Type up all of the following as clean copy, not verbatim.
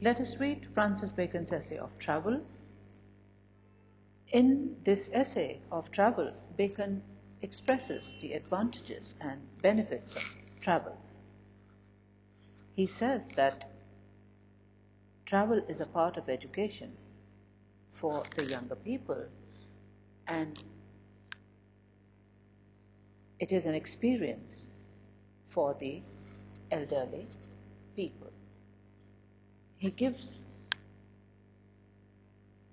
Let us read Francis Bacon's essay of travel. In this essay of travel, Bacon expresses the advantages and benefits of travels. He says that travel is a part of education for the younger people, and it is an experience for the elderly people. He gives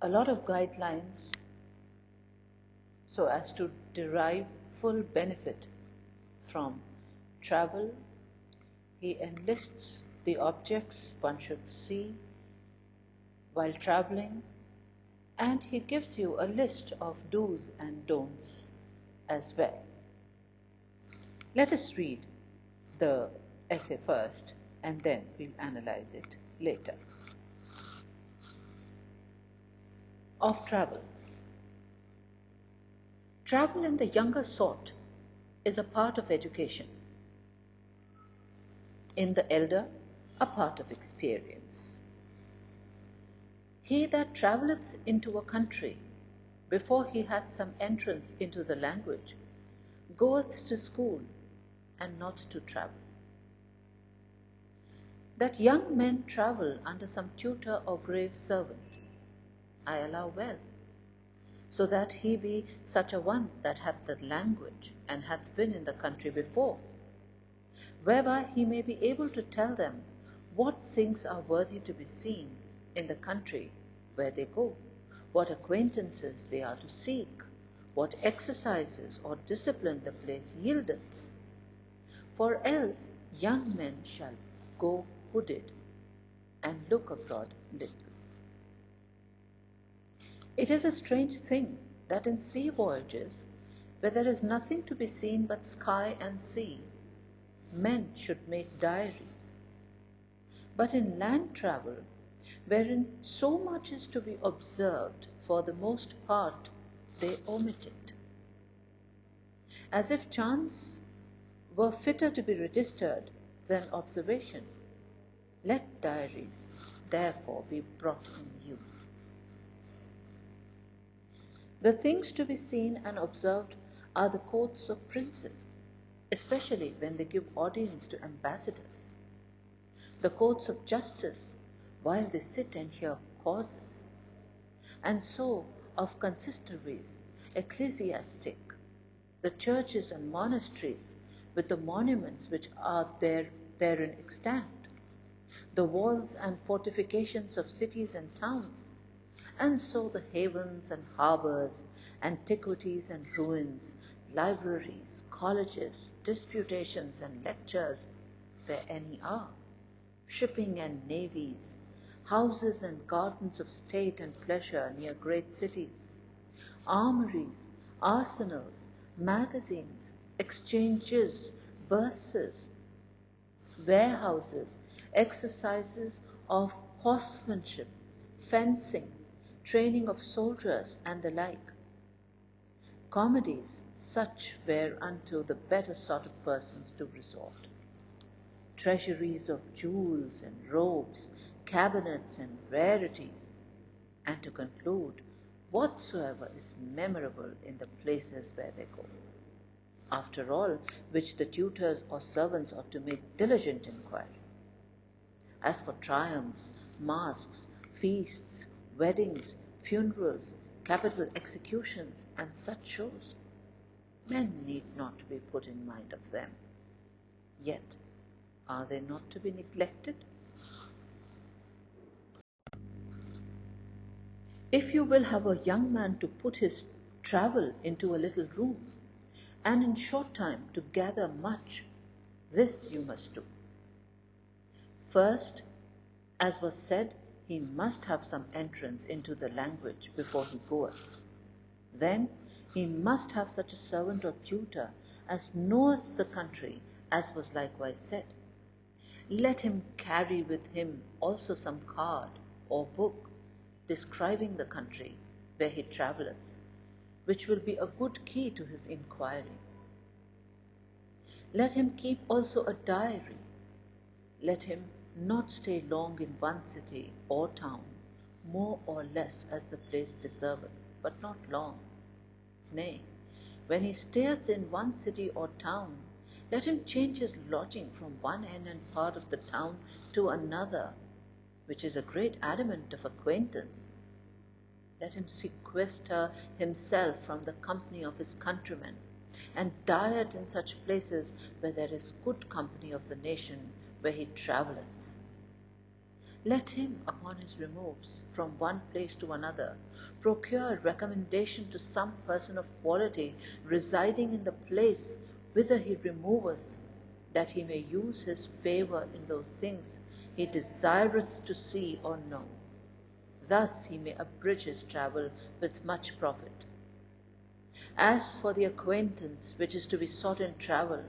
a lot of guidelines so as to derive full benefit from travel. He enlists the objects one should see while traveling, and he gives you a list of do's and don'ts as well. Let us read the essay first, and then we'll analyze it later. Of travel. Travel in the younger sort is a part of education. In the elder, a part of experience. He that travelleth into a country, before he hath some entrance into the language, goeth to school, and not to travel. That young men travel under some tutor or grave servant, I allow well, so that he be such a one that hath the language, and hath been in the country before, whereby he may be able to tell them what things are worthy to be seen in the country where they go, what acquaintances they are to seek, what exercises or discipline the place yieldeth. For else young men shall go hooded, and look abroad little. It is a strange thing that in sea voyages, where there is nothing to be seen but sky and sea, men should make diaries. But in land travel, wherein so much is to be observed, for the most part they omit it. As if chance were fitter to be registered than observation, let diaries therefore be brought in use. The things to be seen and observed are the courts of princes, especially when they give audience to ambassadors, the courts of justice while they sit and hear causes, and so of consistories ecclesiastic, the churches and monasteries with the monuments which are therein extant, the walls and fortifications of cities and towns, and so the havens and harbours, antiquities and ruins, libraries, colleges, disputations and lectures, where any are, shipping and navies, houses and gardens of state and pleasure near great cities, armories, arsenals, magazines, exchanges, burses, warehouses, exercises of horsemanship, fencing, training of soldiers, and the like. Comedies, such whereunto the better sort of persons do resort. Treasuries of jewels and robes, cabinets and rarities, and to conclude, whatsoever is memorable in the places where they go. After all which the tutors or servants ought to make diligent inquiry. As for triumphs, masques, feasts, weddings, funerals, capital executions, and such shows, men need not to be put in mind of them. Yet, are they not to be neglected? If you will have a young man to put his travel into a little room, and in short time to gather much, this you must do. First, as was said, he must have some entrance into the language before he goeth. Then he must have such a servant or tutor as knoweth the country, as was likewise said. Let him carry with him also some card or book describing the country where he travelleth, which will be a good key to his inquiry. Let him keep also a diary. Let him not stay long in one city or town, more or less as the place deserveth, but not long. Nay, when he stayeth in one city or town, let him change his lodging from one end and part of the town to another, which is a great adamant of acquaintance. Let him sequester himself from the company of his countrymen, and diet in such places where there is good company of the nation where he travelleth. Let him, upon his removes from one place to another, procure recommendation to some person of quality residing in the place whither he removeth, that he may use his favour in those things he desireth to see or know. Thus he may abridge his travel with much profit. As for the acquaintance which is to be sought in travel,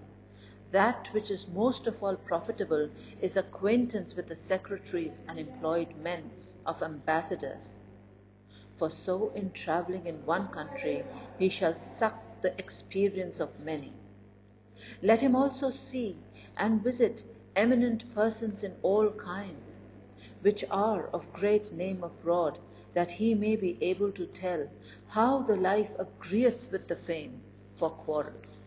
that which is most of all profitable is acquaintance with the secretaries and employed men of ambassadors. For so in travelling in one country he shall suck the experience of many. Let him also see and visit eminent persons in all kinds, which are of great name abroad, that he may be able to tell how the life agreeth with the fame for quarrels.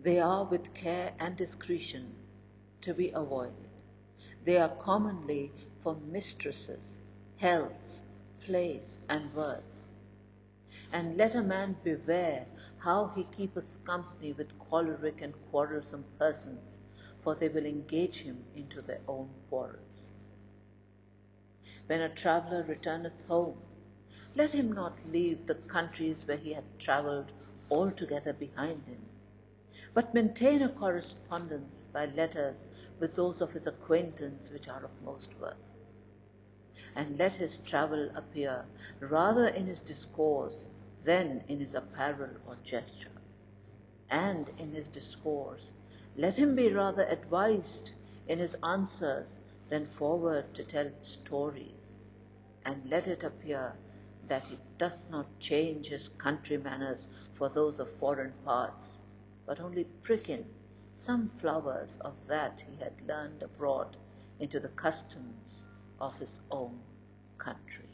They are with care and discretion to be avoided. They are commonly for mistresses, healths, plays, and words. And let a man beware how he keepeth company with choleric and quarrelsome persons, for they will engage him into their own quarrels. When a traveller returneth home, let him not leave the countries where he hath travelled altogether behind him, but maintain a correspondence by letters with those of his acquaintance which are of most worth. And let his travel appear rather in his discourse than in his apparel or gesture. And in his discourse let him be rather advised in his answers than forward to tell stories. And let it appear that he doth not change his country manners for those of foreign parts, but only prick in some flowers of that he had learned abroad into the customs of his own country.